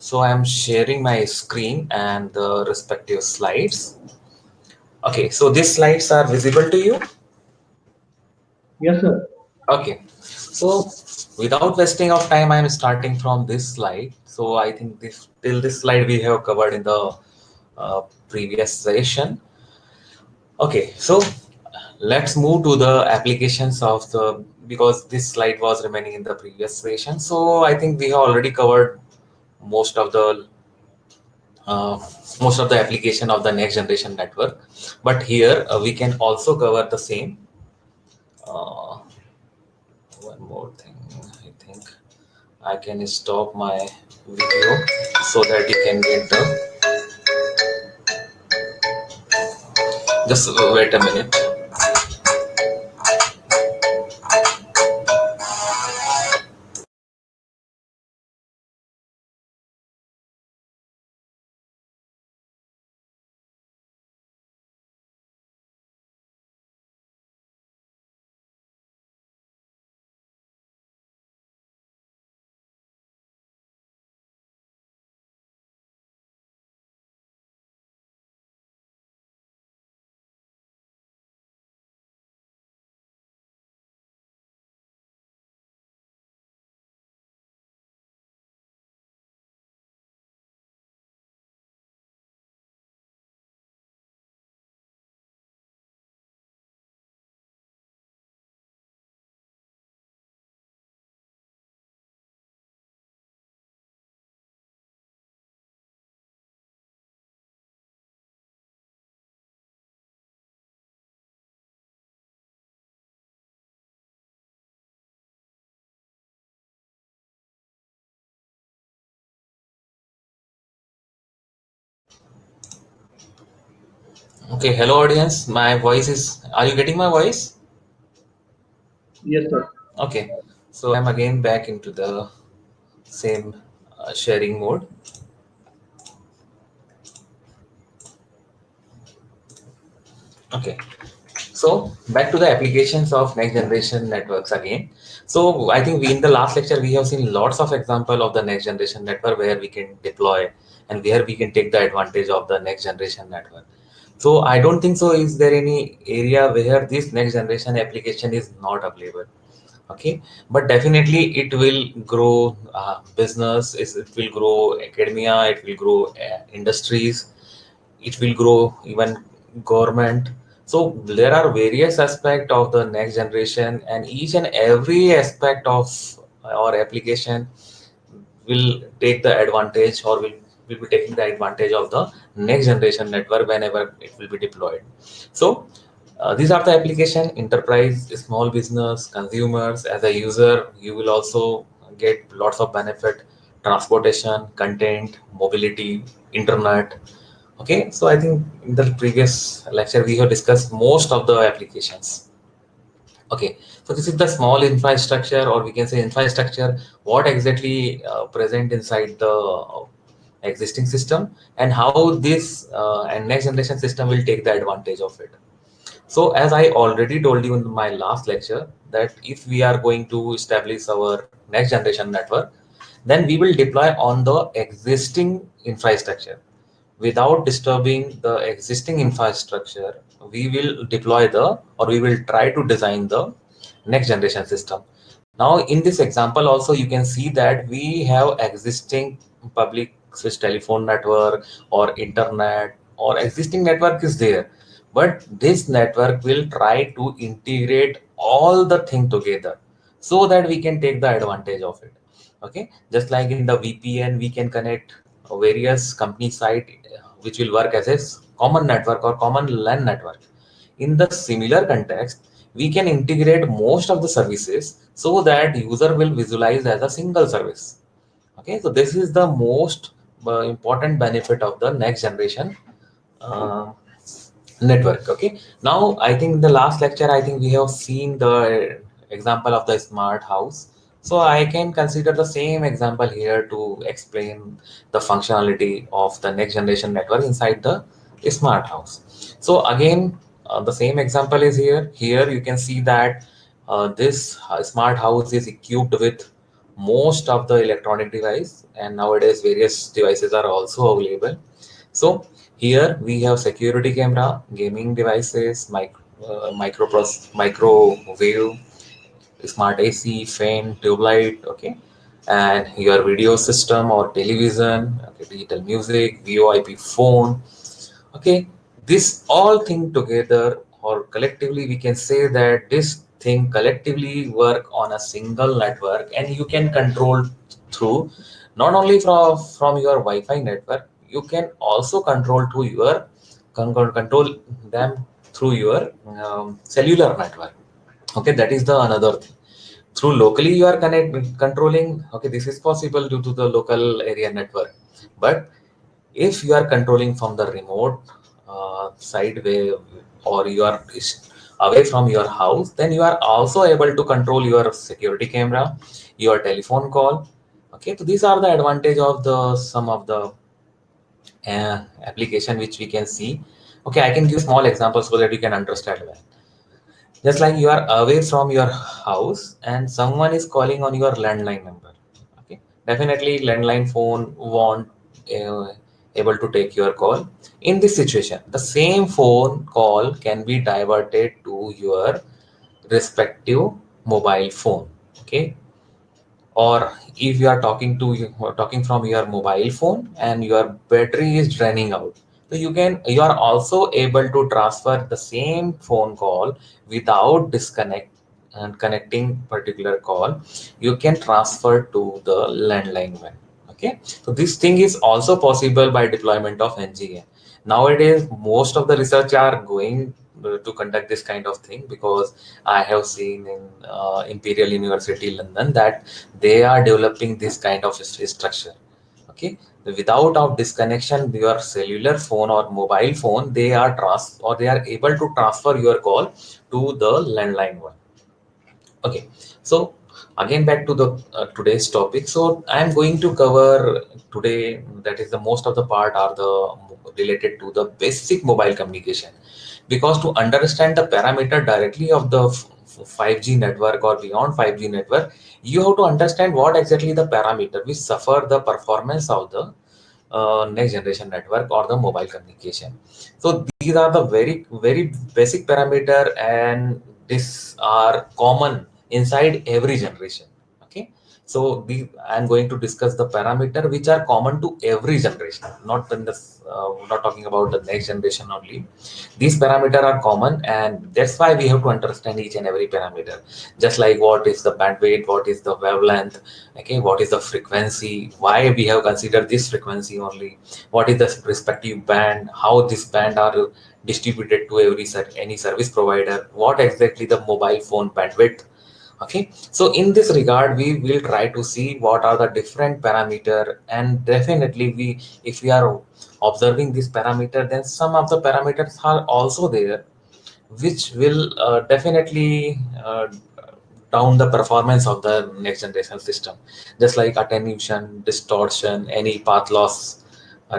So I'm sharing my screen and the respective slides. Okay, so these slides are visible to you. Yes, sir. Okay, so without wasting of time, I'm starting from this slide. So I think this till this slide we have covered in the previous session. Okay, so let's move to the applications of the, because this slide was remaining in the previous session. So I think we have already covered most of the uh, most of the application of the next generation network, but here we can also cover the same. uh, One more thing, I think I can stop my video so that you can get the, just wait a minute. Okay, hello audience, my voice is, are you getting my voice? Yes, sir. Okay, so I'm again back into the same sharing mode. Okay, so back to the applications of next generation networks again. So I think we, in the last lecture we have seen lots of example of the next generation network where we can deploy and where we can take the advantage of the next generation network. So I don't think so is there any area where this next generation application is not available. Okay, but definitely it will grow business, it will grow academia, it will grow industries, it will grow even government. So there are various aspects of the next generation, and each and every aspect of our application will take the advantage, or will be taking the advantage of the next generation network whenever it will be deployed. So these are the application: enterprise, small business, consumers. As a user, you will also get lots of benefit: transportation, content, mobility, internet. Okay, so I think in the previous lecture we have discussed most of the applications. Okay, so this is the small infrastructure, or we can say infrastructure, what exactly present inside the existing system, and how this and next generation system will take the advantage of it. So as I already told you in my last lecture, that if we are going to establish our next generation network, then we will deploy on the existing infrastructure. Without disturbing the existing infrastructure, we will deploy the, or we will try to design the next generation system. Now in this example also you can see that we have existing public switch telephone network or internet, or existing network is there, but this network will try to integrate all the thing together so that we can take the advantage of it. Okay, just like in the VPN we can connect various company site which will work as a common network or common LAN network. In the similar context, we can integrate most of the services so that user will visualize as a single service. Okay, so this is the most important benefit of the next generation uh, network. Okay, now I think in the last lecture I think we have seen the example of the smart house, so I can consider the same example here to explain the functionality of the next generation network inside the smart house. So again, the same example is here. Here you can see that this smart house is equipped with most of the electronic device, and nowadays various devices are also available. So here we have security camera, gaming devices, microwave, smart AC, fan, tube light, okay, and your video system or television, okay, digital music, VoIP phone, okay. This all thing together or collectively, we can say that this thing collectively work on a single network, and you can control through not only from your Wi-Fi network, you can also control to your control them through your cellular network. Okay, that is the another thing. Through locally you are controlling. Okay, this is possible due to the local area network. But if you are controlling from the remote side way, or you are away from your house, then you are also able to control your security camera, your telephone call. Okay, so these are the advantage of the some of the application which we can see. Okay, I can give small examples so that you can understand well. Just like you are away from your house and someone is calling on your landline number. Okay, definitely landline phone won't uh, able to take your call. In this situation, the same phone call can be diverted to your respective mobile phone. Okay, or if you are talking from your mobile phone and your battery is draining out, so you are also able to transfer the same phone call without disconnect and connecting particular call. You can transfer to the landline one. Okay, so this thing is also possible by deployment of NGN. Nowadays most of the research are going to conduct this kind of thing, because I have seen in Imperial University London that they are developing this kind of structure. Okay, without of disconnection your cellular phone or mobile phone, they are they are able to transfer your call to the landline one. Okay, so again back to the today's topic. So I am going to cover today, that is the most of the part are the related to the basic mobile communication, because to understand the parameter directly of the 5G network or beyond 5G network, you have to understand what exactly the parameter which suffer the performance of the next generation network or the mobile communication. So these are the very basic parameter, and these are common inside every generation. Okay, so I'm going to discuss the parameter which are common to every generation, not in this not talking about the next generation only. These parameter are common, and that's why we have to understand each and every parameter. Just like what is the bandwidth, what is the wavelength, okay, what is the frequency, why we have considered this frequency only, what is the respective band, how this band are distributed to any service provider, what exactly the mobile phone bandwidth. Okay, so in this regard we will try to see what are the different parameter, and definitely we, if we are observing this parameter, then some of the parameters are also there which will definitely down the performance of the next generation system. Just like attenuation, distortion, any path loss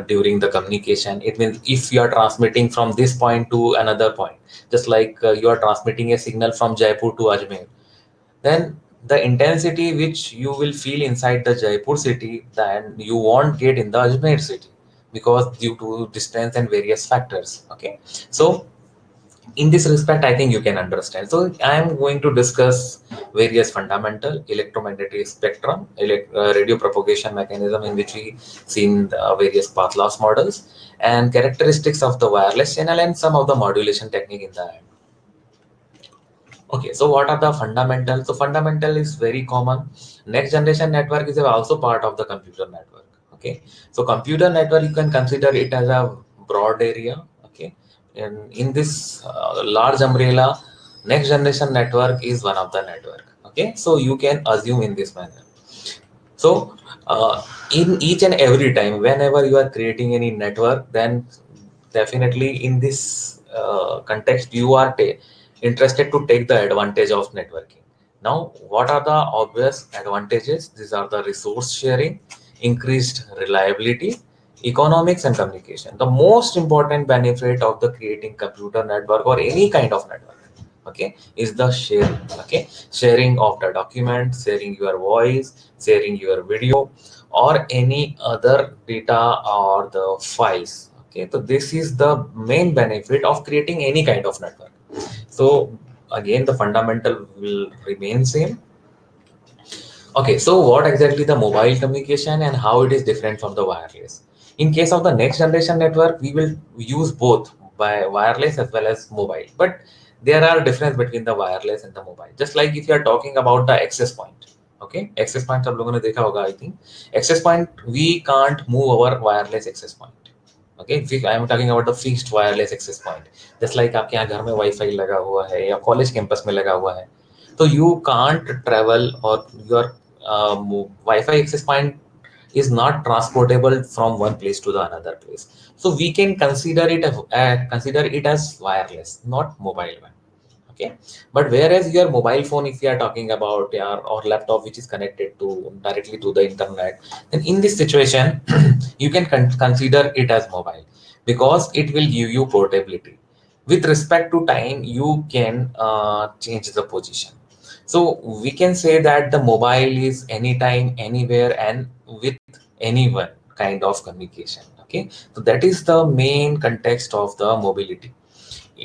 during the communication. It means if you are transmitting from this point to another point, just like you are transmitting a signal from Jaipur to Ajmer, then the intensity which you will feel inside the Jaipur city, then you won't get in the Ajmer city, because due to distance and various factors. Okay, so in this respect I think you can understand. So I am going to discuss various fundamental electromagnetic spectrum, radio propagation mechanism in which we seen the various path loss models, and characteristics of the wireless channel, and some of the modulation technique in the end. Okay, so what are the fundamental? So fundamental is very common. Next generation network is also part of the computer network. Okay, so computer network you can consider it as a broad area. Okay, and in this large umbrella, next generation network is one of the network. Okay, so you can assume in this manner. So in each and every time, whenever you are creating any network, then definitely in this context, you are interested to take the advantage of networking. Now, what are the obvious advantages? These are the resource sharing, increased reliability, economics, and communication. The most important benefit of the creating computer network or any kind of network. okay, is the sharing. Okay, sharing of the document, sharing your voice, sharing your video, or any other data or the files. Okay, so this is the main benefit of creating any kind of network. So again, the fundamental will remain same. Okay, so what exactly the mobile communication and how it is different from the wireless? In case of the next generation network, we will use both by wireless as well as mobile. But there are difference between the wireless and the mobile. Just like if you are talking about the access point, okay, access point सब लोगों ने देखा होगा I think. Access point we can't move our wireless access point. Okay, I am talking about the fixed wireless access point. Just like आपके यहाँ घर में wifi लगा हुआ है या कॉलेज कैंपस में लगा हुआ है, so you can't travel or your Wi-Fi access point is not transportable from one place to the another place. So we can consider it as wireless, not mobile one. Okay, but whereas your mobile phone, if you are talking about your or laptop which is connected to directly to the internet, then in this situation you can consider it as mobile because it will give you portability. With respect to time, you can change the position. So we can say that the mobile is anytime, anywhere, and with anyone kind of communication. Okay, so that is the main context of the mobility.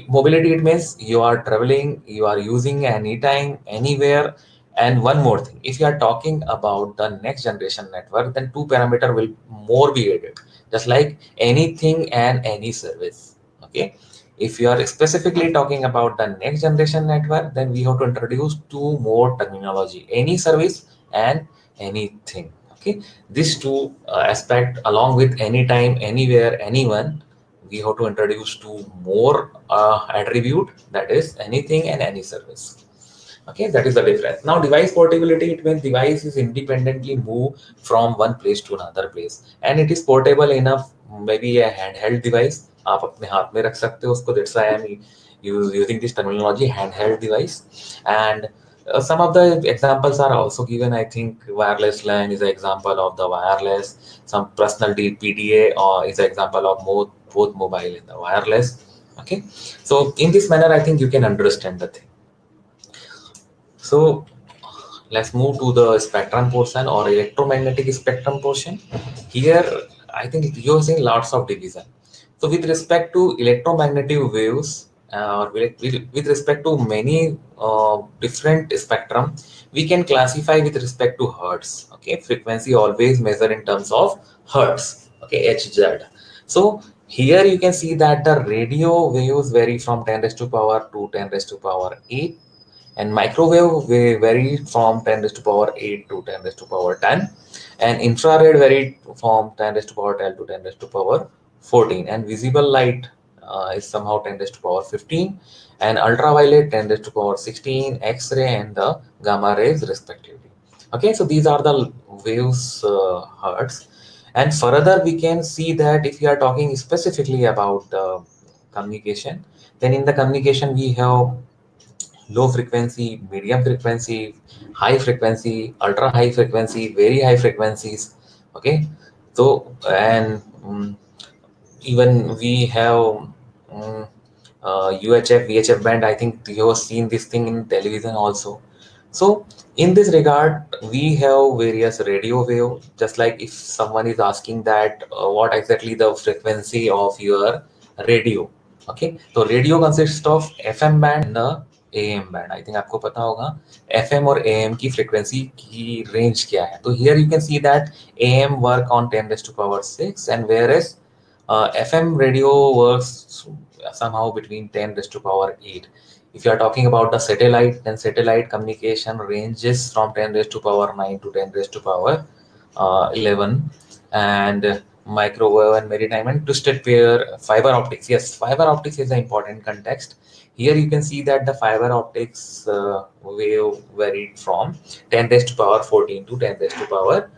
Mobility, it means you are traveling, you are using anytime, anywhere. And one more thing, if you are talking about the next generation network, then two parameter will more be added, just like anything and any service. Okay, if you are specifically talking about the next generation network, then we have to introduce two more terminology: any service and anything. Okay, these two aspect along with anytime, anywhere, anyone, we have to introduce two more attribute, that is anything and any service. Okay, that is the difference. Now device portability, it means device is independently move from one place to another place and it is portable enough. Maybe a handheld device आप अपने हाथ में रख सकते हो उसको. That's why I am using this terminology, handheld device. And some of the examples are also given. I think wireless LAN is an example of the wireless. Some personal PDA or is an example of both mobile and the wireless. Okay, so in this manner, I think you can understand the thing. So let's move to the spectrum portion or electromagnetic spectrum portion. Here, I think you're seeing lots of division. So with respect to electromagnetic waves, or with respect to many different spectrum, we can classify with respect to hertz. Okay, frequency always measure in terms of hertz. Okay, Hz. So here you can see that the radio waves vary from 10 raised to power to 10 raised to power 8, and microwave vary from 10 raised to power 8 to 10 raised to power 10, and infrared varied from 10 raised to power 12 to 10 raised to power 14, and visible light is somehow 10 raised to power 15, and ultraviolet 10 raised to power 16, x-ray and the gamma rays respectively. Okay, so these are the waves hertz. And further we can see that if you are talking specifically about the communication, then in the communication we have low frequency, medium frequency, high frequency, ultra high frequency, very high frequencies. Okay, so and even we have UHF, VHF band. I think you have seen this thing in television also. So in this regard, we have various radio wave. Just like if someone is asking that what exactly the frequency of your radio. Okay, so radio consists of FM band and the AM band. I think आपको पता होगा FM और AM की frequency की range क्या है. तो here you can see that AM work on 10 raised to power 6, and whereas FM radio works somehow between 10 raised to power 8. If you are talking about the satellite, then satellite communication ranges from 10 raised to power 9 to 10 raised to power 11. And microwave and maritime and twisted pair fiber optics. Yes, fiber optics is an important context. Here you can see that the fiber optics wave varied from 10 raised to power 14 to 10 raised to power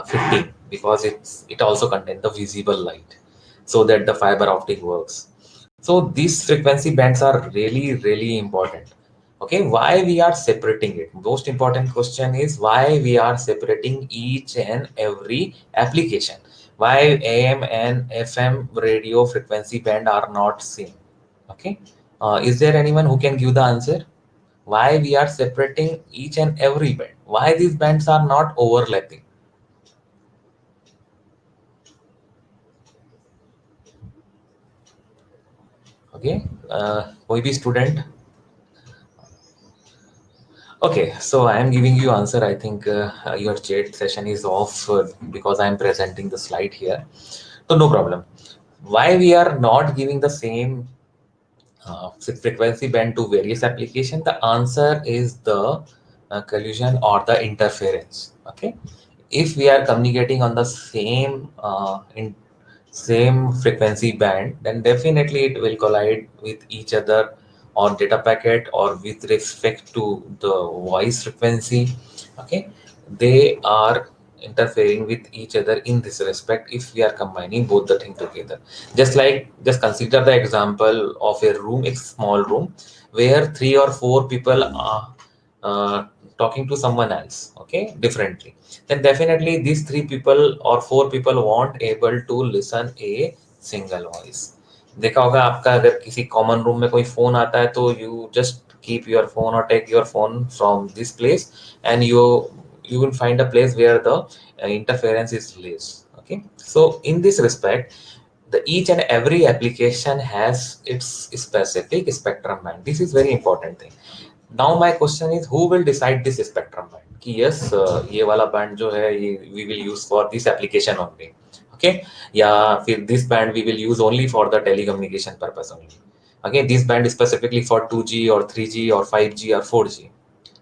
15, because it also contains the visible light, so that the fiber optic works. So these frequency bands are really important. Okay, why we are separating it? Most important question is why we are separating each and every application. Why AM and FM radio frequency band are not same? Okay, Is there anyone who can give the answer? Why we are separating each and every band? Why these bands are not overlapping? Okay, कोई भी student? Okay, so I am giving you answer. I think your chat session is off because I am presenting the slide here. So no problem. Why we are not giving the same frequency band to various application? The answer is the collision or the interference. Okay, if we are communicating on the same frequency band, then definitely it will collide with each other or data packet or with respect to the voice frequency. Okay, they are interfering with each other in this respect if we are combining both the thing together. Just consider the example of a room, a small room where 3 or 4 people are talking to someone else, okay, differently. Then definitely these 3 people or 4 people won't able to listen a single voice. देखा होगा आपका, अगर किसी common room में कोई phone आता है तो you just keep your phone और take your phone from this place and you will find a place where the interference is less. Okay, so in this respect, the each and every application has its specific spectrum band. This is very important thing. Now my question is, who will decide this spectrum band कि yes, ये वाला band जो है ये we will use for this application only. Okay, या फिर this band we will use only for the telecommunication purpose only. Okay, this band is specifically for 2G or 3G or 5G or 4G.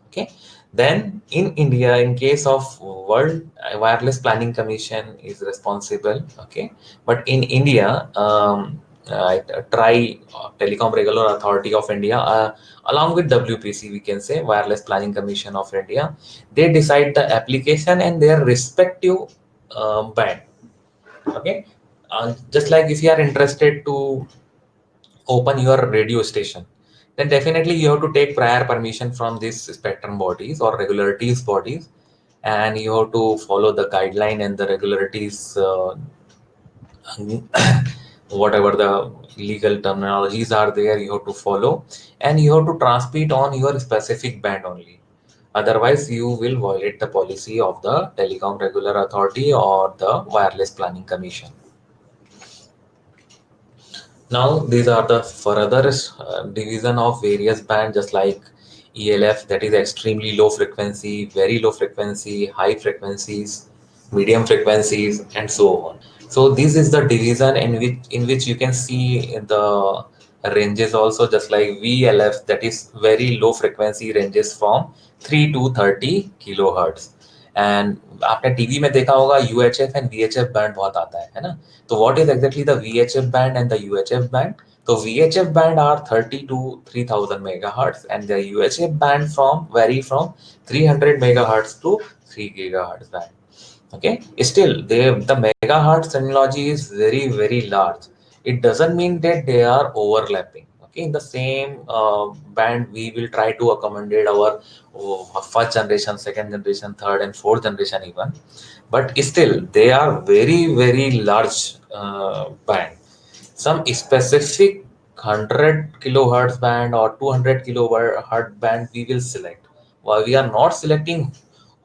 Okay, then in India, in case of World Wireless Planning Commission is responsible. Okay, but in India, TRAI, Telecom Regular Authority of India, along with WPC, we can say Wireless Planning Commission of India, they decide the application and their respective band. Okay, just like if you are interested to open your radio station, then definitely you have to take prior permission from these spectrum bodies or regularities bodies, and you have to follow the guideline and the regularities, whatever the legal terminologies are there, you have to follow, and you have to transmit on your specific band only. Otherwise, you will violate the policy of the Telecom Regular Authority or the Wireless Planning Commission. Now, these are the further division of various bands, just like ELF, that is extremely low frequency, very low frequency, high frequencies, medium frequencies, and so on. So this is the division in which you can see the ranges also, just like VLF, that is very low frequency, ranges from 3 to 30 kilohertz. And आपने TV में देखा होगा UHF and VHF band बहुत आता है ना. तो what is exactly the VHF band and the UHF band? So VHF band are 30 to 3000 megahertz, and the UHF band vary from 300 megahertz to 3 gigahertz band. Okay, still the megahertz terminology is very very large. It doesn't mean that they are overlapping. Okay, in the same band we will try to accommodate our first generation, second generation, third and fourth generation even, but still they are very very large band. Some specific 100 kilohertz band or 200 kilohertz band we will select, while we are not selecting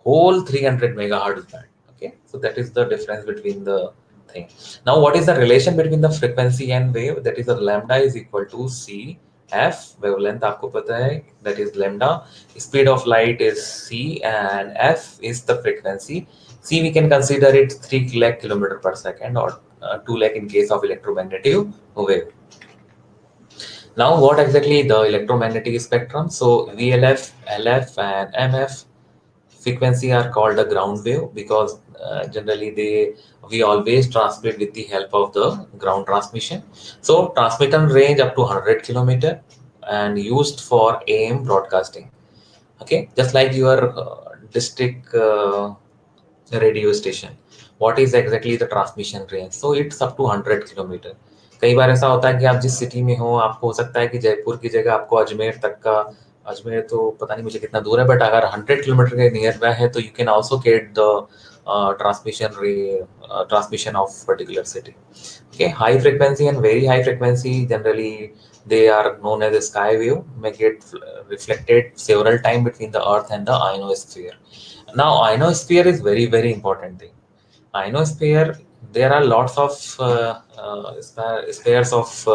whole 300 megahertz band. Okay, so that is the difference between the thing. Now what is the relation between the frequency and wave? That is the lambda is equal to c f, wavelength आपको पता है, that is lambda. Speed of light is c and f is the frequency. C we can consider it 3 lakh kilometer per second or 2 lakh in case of electromagnetic wave. Now what exactly the electromagnetic spectrum? So VLF, LF and MF frequency are called the ground wave because generally we always transmit with the help of the ground transmission. So transmission range up to 100 kilometer and used for AM broadcasting. Okay, just like your district radio station, what is exactly the transmission range? So it's up to 100 kilometer. कई बार ऐसा होता है कि आप जिस city में हो, आपको हो सकता है कि जयपुर की जगह आपको अजमेर तक का, अजमेर तो पता नहीं मुझे कितना दूर है, बट अगर 100 किलोमीटर के नियर बाय है तो you can also get the transmission of particular city. Okay, high frequency and very high frequency, generally they are known as a sky wave, may get reflected several times between the earth and the ionosphere. Now ionosphere is very important thing. Ionosphere, there are lots of spheres of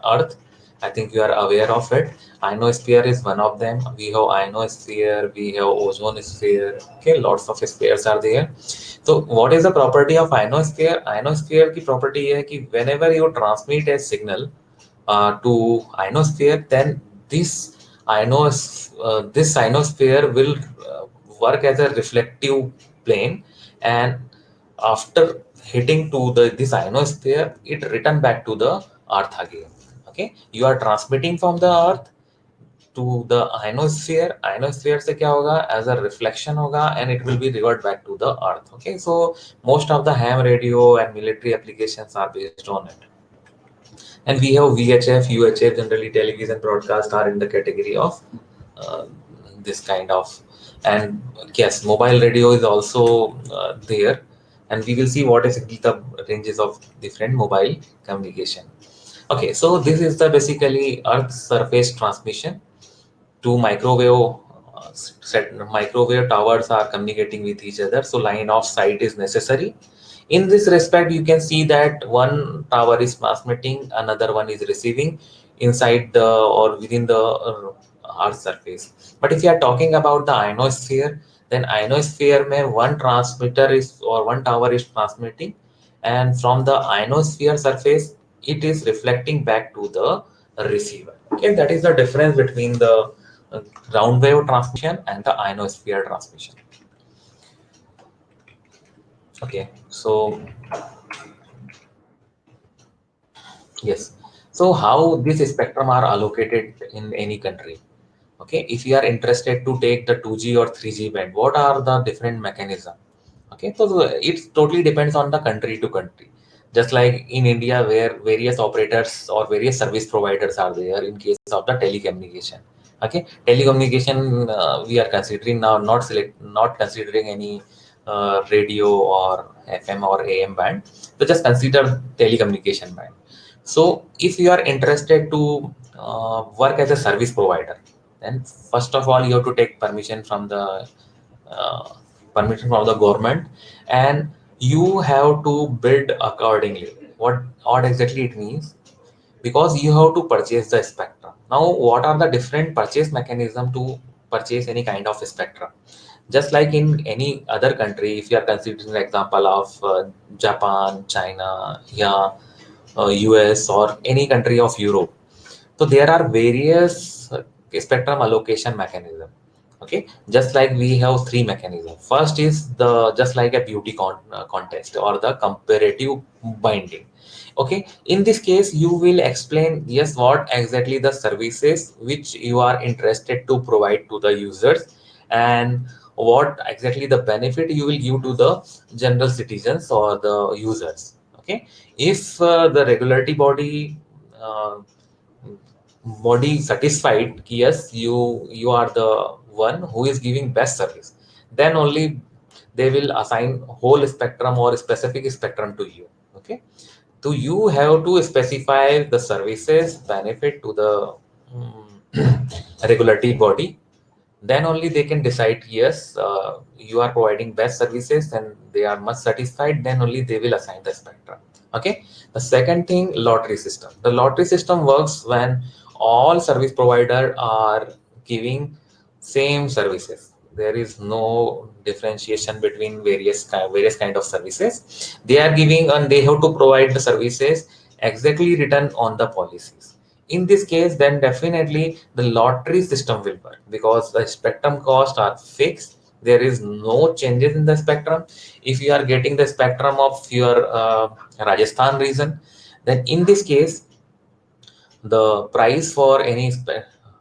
earth. I think you are aware of it. Ionosphere is one of them. We have ionosphere, we have ozone sphere. Okay, lots of spheres are there. So what is the property of ionosphere? Ionosphere की property ये है कि whenever you transmit a signal to ionosphere, then this this ionosphere will work as a reflective plane, and after hitting to the this ionosphere, it return back to the earth again. Okay, you are transmitting from the earth to the ionosphere. Ionosphere से क्या होगा, as a reflection होगा, and it will be revert back to the earth. Okay, so most of the ham radio and military applications are based on it. And we have VHF, UHF, generally television broadcast are in the category of uh, this kind of. And yes, mobile radio is also there, and we will see what is the ranges of different mobile communication. Okay, so this is the basically Earth surface transmission. Two microwave towers are communicating with each other, so line of sight is necessary. In this respect, you can see that one tower is transmitting, another one is receiving inside the or within the earth surface. But if you are talking about the ionosphere, then ionosphere mein one transmitter is or one tower is transmitting, and from the ionosphere surface it is reflecting back to the receiver. Okay, that is the difference between the ground wave transmission and the ionosphere transmission. Okay, so yes, so how this spectrum are allocated in any country? Okay, if you are interested to take the 2G or 3G band, what are the different mechanism? Okay, so it totally depends on the country to country. Just like in India, where various operators or various service providers are there in case of the telecommunication. Okay, telecommunication we are considering now, not considering any radio or FM or AM band. So just consider telecommunication band. So if you are interested to work as a service provider, then first of all you have to take uh, permission from the government, and you have to build accordingly. What exactly it means? Because you have to purchase the spectrum. Now, what are the different purchase mechanism to purchase any kind of spectrum? Just like in any other country, if you are considering the example of Japan, China, yeah, US, or any country of Europe, so there are various spectrum allocation mechanism. Okay, just like we have three mechanisms. First is the just like a beauty contest or the comparative binding. Okay, in this case you will explain yes what exactly the services which you are interested to provide to the users, and what exactly the benefit you will give to the general citizens or the users. Okay, if the regulatory uh, body satisfied कि yes you are the one who is giving best service, then only they will assign whole spectrum or specific spectrum to you. Okay, so you have to specify the services benefit to the regulatory body, then only they can decide yes you are providing best services and they are much satisfied, then only they will assign the spectrum. Okay, the second thing, lottery system. The lottery system works when all service provider are giving same services. There is no differentiation between various kind of services they are giving, and they have to provide the services exactly written on the policies. In this case, then definitely the lottery system will work because the spectrum costs are fixed. There is no changes in the spectrum. If you are getting the spectrum of your Rajasthan region, then in this case the price for any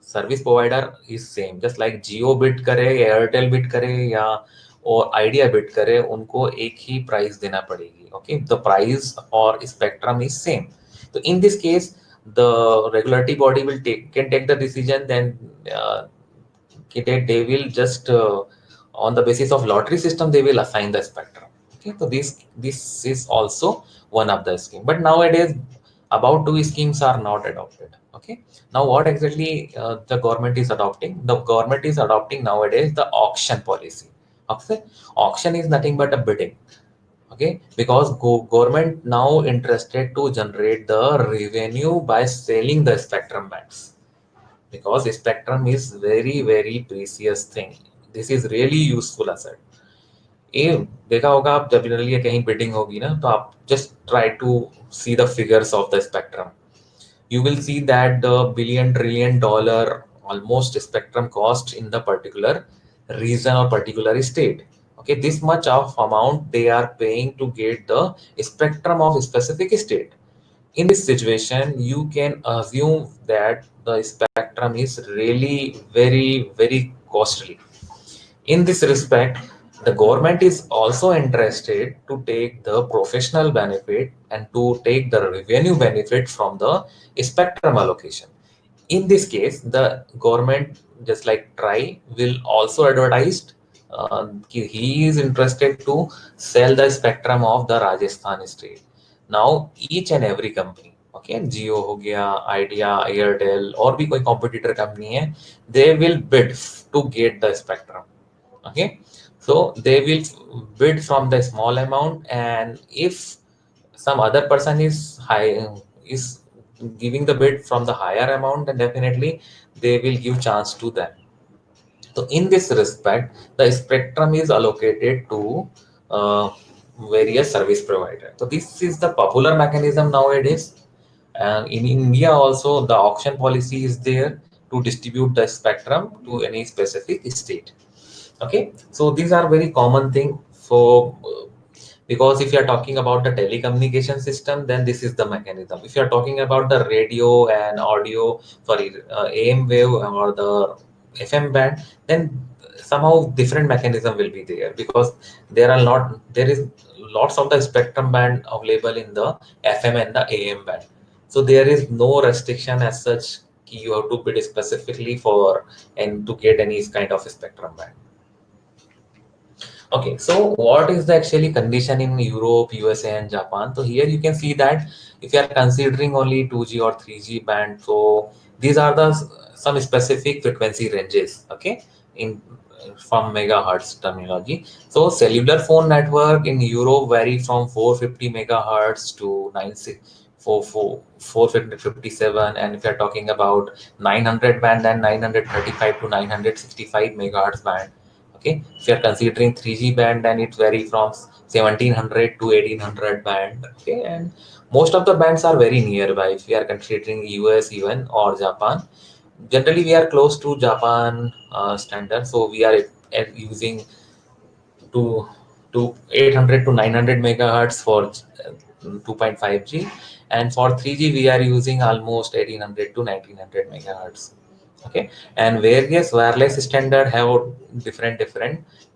service provider is same. Just like Jio bid करे, Airtel bid करे या और Idea bid करे, उनको एक ही price देना पड़ेगी. Okay, the price or spectrum is same. So in this case, the regulatory body will can take the decision. Then they will just on the basis of lottery system they will assign the spectrum. Okay, so this is also one of the scheme. But nowadays, about two schemes are not adopted. Okay, now what exactly the government is adopting? The government is adopting nowadays the auction policy. Okay, auction is nothing but a bidding. Okay, because government now interested to generate the revenue by selling the spectrum bands, because spectrum is very precious thing. This is really useful asset. ये देखा होगा आप, जब generally कहीं bidding होगी ना, तो आप just try to see the figures of the spectrum. You will see that the billion trillion dollar almost spectrum cost in the particular region or particular state. Okay, this much of amount they are paying to get the spectrum of a specific state. In this situation, you can assume that the spectrum is really very costly. In this respect, the government is also interested to take the professional benefit and to take the revenue benefit from the spectrum allocation. In this case, the government, just like TRAI, will also advertise he is interested to sell the spectrum of the Rajasthan state. Now, each and every company, okay, Jio हो गया, Idea, Airtel और भी कोई competitor company है, they will bid to get the spectrum. Okay, so they will bid from the small amount, and if some other person is high is giving the bid from the higher amount, then definitely they will give chance to them. So in this respect, the spectrum is allocated to uh, various service providers. So this is the popular mechanism nowadays. And in India also, the auction policy is there to distribute the spectrum to any specific state. Okay, so these are very common thing for because if you are talking about the telecommunication system, then this is the mechanism. If you are talking about the radio and audio, sorry, AM wave or the FM band, then somehow different mechanism will be there, because there is lots of the spectrum band available in the FM and the AM band. So there is no restriction as such. You have to bid specifically for and to get any kind of spectrum band. Okay, so what is the actually condition in Europe, USA, and Japan? So here you can see that if you are considering only 2G or 3G band, so these are the some specific frequency ranges. Okay, in from megahertz terminology. So cellular phone network in Europe vary from 450 megahertz to 457, and if you are talking about 900 band, then 935 to 965 megahertz band. Okay, if you are considering 3G band, then it vary from 1700 to 1800 band. Okay, and most of the bands are very nearby if we are considering US even or Japan. Generally we are close to Japan standard, so we are using to 800 to 900 megahertz for 2.5G, and for 3G we are using almost 1800 to 1900 megahertz. Okay, and various wireless standard have different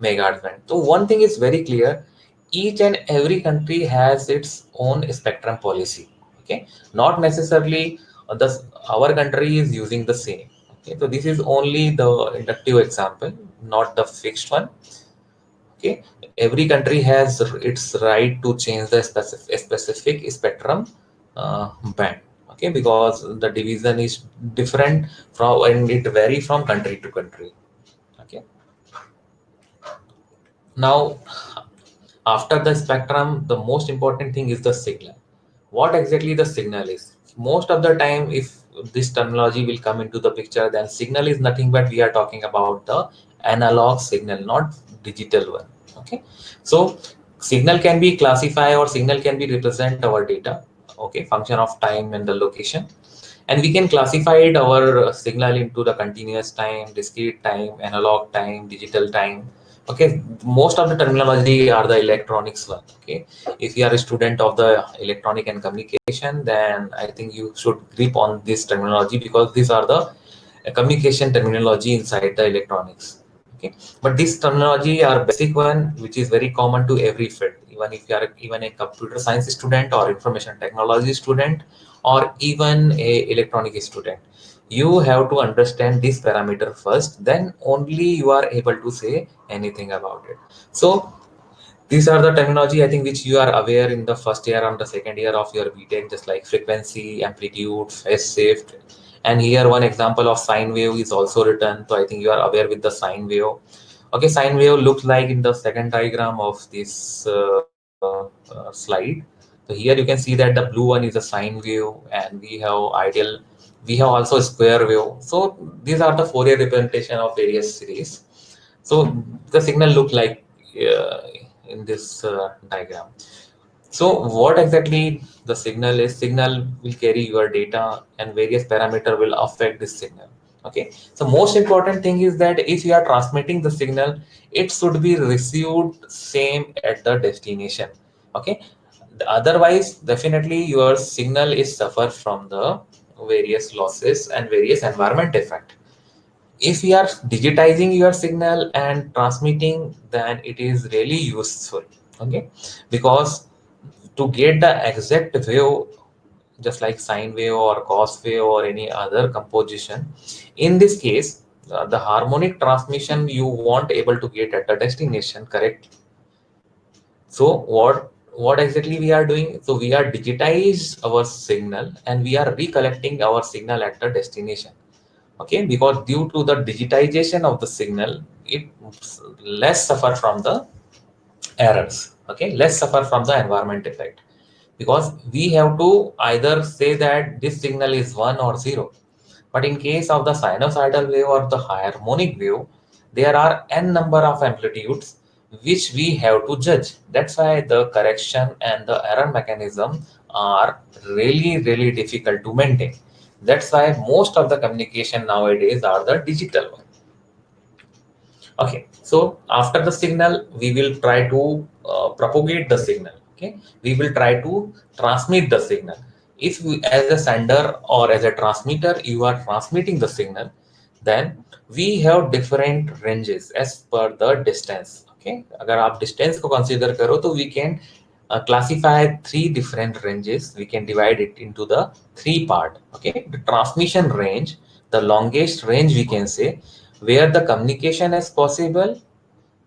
megahertz band. So one thing is very clear: each and every country has its own spectrum policy. Okay, not necessarily the our country is using the same. Okay, so this is only the inductive example, not the fixed one. Okay, every country has its right to change the specific spectrum band. Okay, because the division is different from and it vary from country to country. Okay, now after the spectrum, the most important thing is the signal. What exactly the signal is? Most of the time, if this terminology will come into the picture, then signal is nothing but we are talking about the analog signal, not digital one. Okay, so signal can be classified or signal can be represent our data. Okay, function of time and the location, and we can classify our signal into the continuous time, discrete time, analog time, digital time. Okay, most of the terminology are the electronics one. Okay, if you are a student of the electronic and communication, then I think you should grip on this terminology, because these are the communication terminology inside the electronics. Okay, but this terminology are basic one which is very common to every field, even if you are even a computer science student or information technology student or even a electronic student. You have to understand this parameter first, then only you are able to say anything about it. So These are the terminology I think which you are aware in the first year and the second year of your BTech, just like frequency, amplitude, phase shift. And here one example of sine wave is also written. So I think you are aware with the sine wave. Okay, sine wave looks like in the second diagram of this slide. So here you can see that the blue one is a sine wave, and we have also a square wave. So these are the Fourier representation of various series. So the signal look like uh, in this diagram. So what exactly the signal is? Signal will carry your data, and various parameter will affect this signal. Okay. So most important thing is that if you are transmitting the signal, it should be received same at the destination. Okay. Otherwise, definitely your signal is suffer from the various losses and various environment effect. If we are digitizing your signal and transmitting, then it is really useful. Okay, because to get the exact wave, just like sine wave or cos wave or any other composition, in this case the harmonic transmission you won't able to get at the destination, correct? So what exactly we are doing? So we are digitize our signal and we are recollecting our signal at the destination. Okay, because due to the digitization of the signal, it less suffer from the errors. Okay, less suffer from the environment effect, because we have to either say that this signal is 1 or 0. But in case of the sinusoidal wave or the harmonic wave, there are n number of amplitudes which we have to judge. That's why the correction and the error mechanism are really difficult to maintain. That's why most of the communication nowadays are the digital one. Okay, so after the signal, we will try to propagate the signal. Okay, we will try to transmit the signal. If we, as a sender or as a transmitter, you are transmitting the signal, then we have different ranges as per the distance. Okay, अगर आप distance को consider करो तो we can classify three different ranges. We can divide it into the three part. Okay, the transmission range, the longest range we can say, where the communication is possible.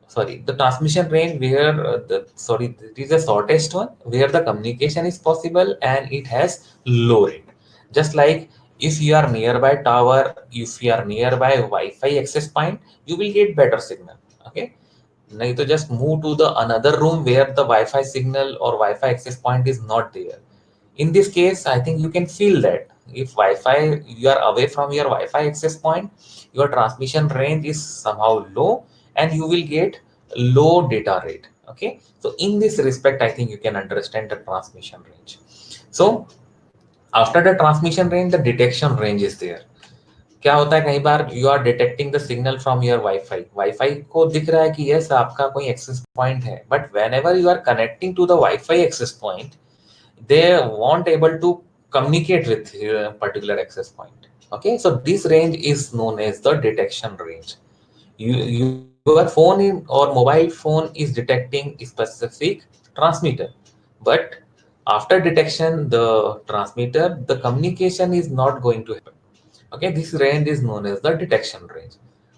Sorry, the transmission range where it is the shortest one, where the communication is possible and it has low rate. Just like if you are nearby tower, if you are nearby Wi-Fi access point, you will get better signal. Okay, नहीं तो just move to the another room where the Wi-Fi signal or Wi-Fi access point is not there. In this case, I think you can feel that if Wi-Fi, you are away from your Wi-Fi access point, your transmission range is somehow low and you will get low data rate. Okay, so in this respect, I think you can understand the transmission range. So after the transmission range, the detection range is there. क्या होता है, कई बार you are detecting the signal from your WiFi, WiFi को दिख रहा है कि यस आपका कोई एक्सेस पॉइंट है, but whenever you are connecting to the WiFi access point, they won't able to communicate with a particular access point. Okay, so this range is known as the detection range. Your phone or mobile phone is detecting a specific transmitter, but after detection the transmitter, the communication is not going to happen. Okay, this range is known as the detection range.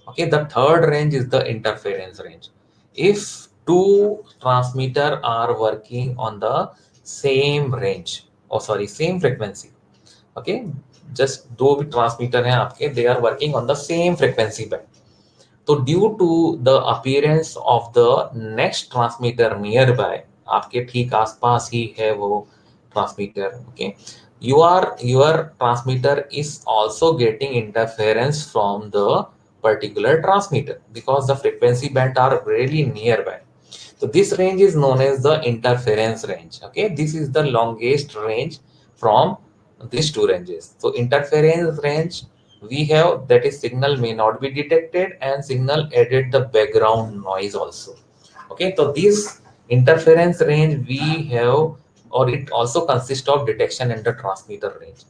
Okay, the third range is the interference range. If two transmitter are working on the same range, or sorry, same frequency. Okay, just दो भी transmitter हैं आपके, they are working on the same frequency band. तो due to the appearance of the next transmitter nearby, आपके ठीक आसपास ही है वो transmitter. Okay, your transmitter is also getting interference from the particular transmitter because the frequency band are really nearby. So this range is known as the interference range. Okay, this is the longest range from these two ranges. So interference range we have, that is signal may not be detected and signal added the background noise also. Okay, so this interference range we have, or it also consists of detection and the transmitter range.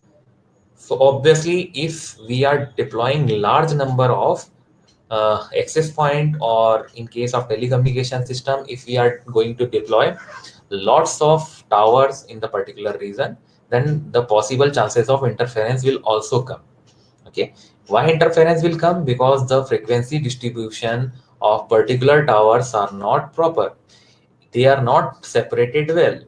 So obviously, if we are deploying large number of access point, or in case of telecommunication system, if we are going to deploy lots of towers in the particular region, then the possible chances of interference will also come. Okay, why interference will come? Because the frequency distribution of particular towers are not proper. they are not separated well.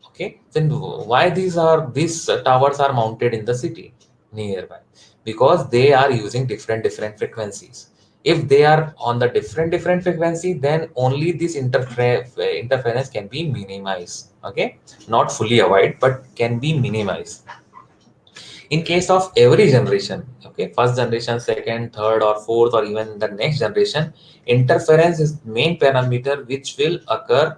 Okay, then why these towers are mounted in the city nearby? Because they are using different frequencies. If they are on the different frequency, then only this interference can be minimized. Okay, not fully avoid, but can be minimized. In case of every generation, okay, first generation, second, third, or fourth, or even the next generation, interference is main parameter which will occur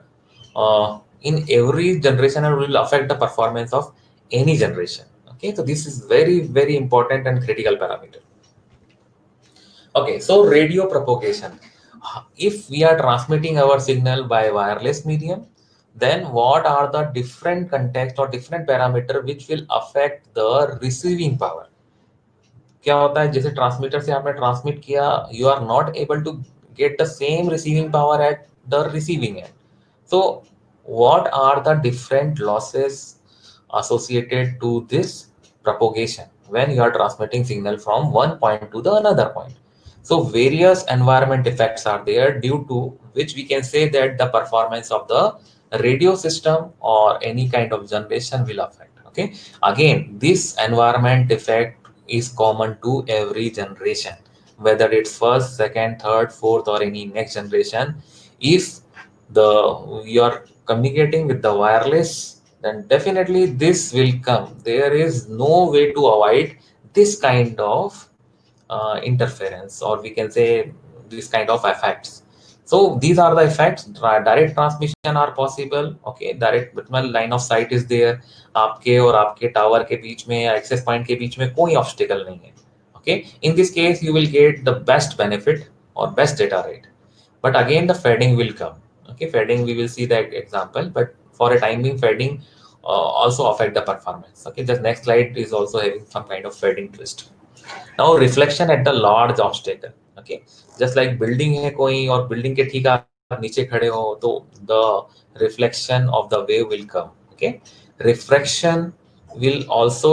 in every generation and will affect the performance of any generation. Okay, so this is very important and critical parameter. Okay, so radio propagation. If we are transmitting our signal by wireless medium, then what are the different context or different parameter which will affect the receiving power? क्या होता है, जैसे transmitter से आपने transmit किया, you are not able to get the same receiving power at the receiving end. So what are the different losses associated to this propagation when you are transmitting signal from one point to the another point? So various environment effects are there due to which we can say that the performance of the radio system or any kind of generation will affect. Okay, again, this environment effect is common to every generation, whether it's first, second, third, fourth, or any next generation. If you are communicating with the wireless, then definitely this will come. There is no way to avoid this kind of interference, or we can say this kind of effects. So these are the effects. Direct transmission are possible. Okay, direct मतलब line of sight is there. आपके और आपके tower के बीच में या access point के बीच में कोई ऑब्स्टिकल नहीं है. Okay, in this case you will get the best benefit or best data rate. But again the fading will come. Okay, fading we will see that example, but for a time being fading also affect the performance. Okay, the next slide is also having some kind of fading twist. Now reflection at the large obstacle. Okay, just like building है कोई और building के ठीक आप नीचे खड़े हो, तो the reflection of the wave will come. Okay, refraction will also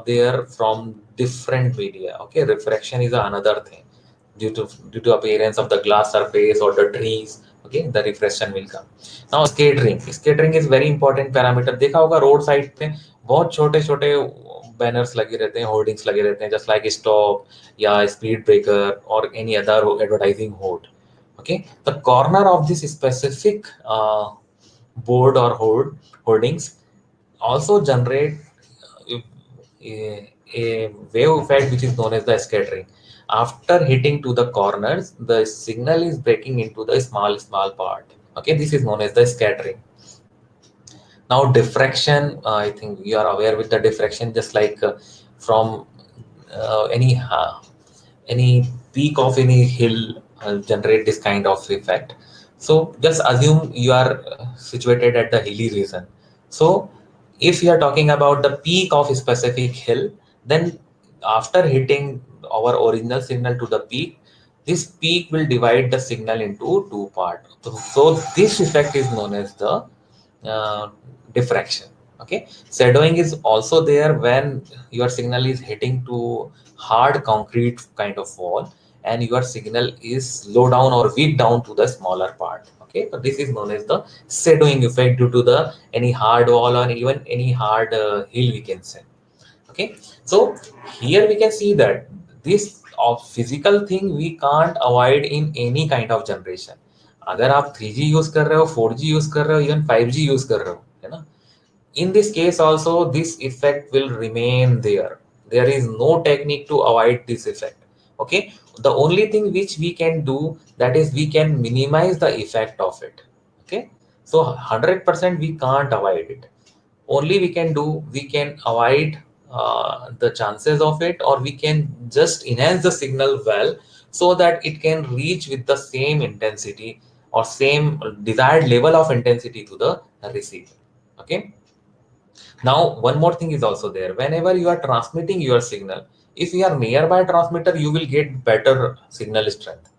there from different media. Okay, refraction is another thing due to appearance of the glass surface or the trees. Okay, the refraction will come. Now scattering is very important parameter. देखा होगा road side पे बहुत छोटे छोटे banners लगे रहते हैं, hoardings लगे रहते हैं, जस्ट लाइक स्टॉप या स्पीड ब्रेकर और any other advertising horde. Okay, the corner of this specific board or hoardings also generate a wave effect which is known as the scattering. After hitting to the corners, the signal is breaking into the small part. Okay, this is known as the scattering. Now diffraction, I think you are aware with the diffraction, just like from any peak of any hill generate this kind of effect. So just assume you are situated at the hilly region. So if you are talking about the peak of a specific hill, then after hitting our original signal to the peak, this peak will divide the signal into two parts. So this effect is known as the uh, diffraction. Okay, shadowing is also there when your signal is hitting to hard concrete kind of wall and your signal is low down or weak down to the smaller part. Okay, so this is known as the shadowing effect due to the any hard wall or even any hard hill we can say. Okay, so here we can see that this of physical thing we can't avoid in any kind of generation. अगर आप 3G use कर रहे हो, 4G use कर रहे हो, even 5G use कर रहे हो, है ना, in this case also this effect will remain there. There is no technique to avoid this effect. Okay, the only thing which we can do, that is we can minimize the effect of it. Okay, so 100% we can't avoid it. Only we can do, we can avoid the chances of it, or we can just enhance the signal well so that it can reach with the same intensity or same desired level of intensity to the receiver. Okay, now one more thing is also there. Whenever you are transmitting your signal, if you are nearby transmitter, you will get better signal strength.